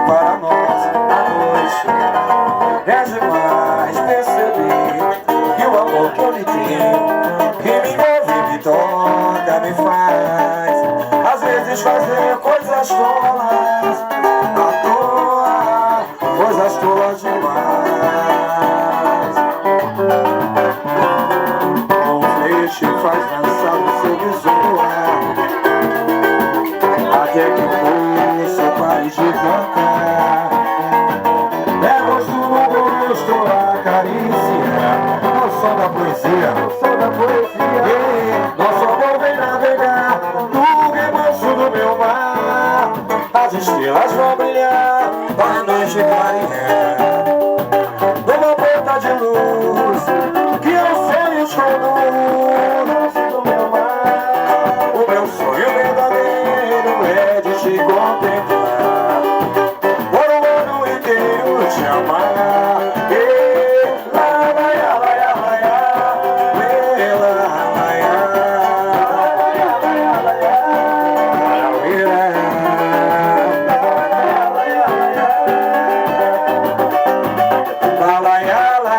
para nós a noite. É demais perceber que o amor que eu lhe tenho, que me envolve, me toca, me faz às vezes fazer coisas tolas à toa, coisas tolas demais. Um feixe faz dançar o seu visual, até que o pulso pare de cantar. É gosto no gosto a carícia, no som da poesia, no som da poesia. Nosso amor vem navegar no remanso do meu mar. As estrelas vão brilhar para a noite clarear, numa ponta de luz que eu sonho conduz do meu mar. O meu sonho verdadeiro é de te contemplar, por um ano inteiro te amar. La la ya la ya la ya, la la ya la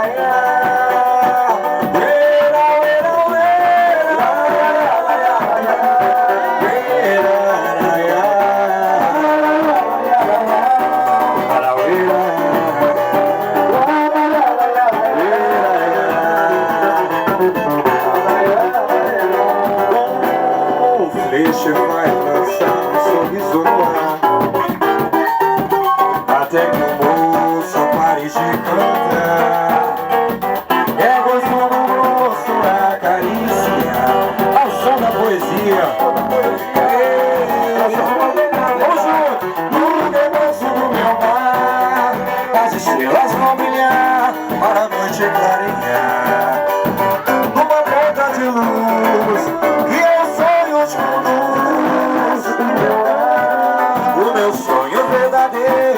feixe vai lançar um sorriso no ar, até que o moço pare de cantar. É gosto no rosto a carícia, ao som da poesia. Vamos junto! No remanso do meu mar, as estrelas vão brilhar para a noite clarear, numa ponta de luz que eu sonho conduz. O meu sonho verdadeiro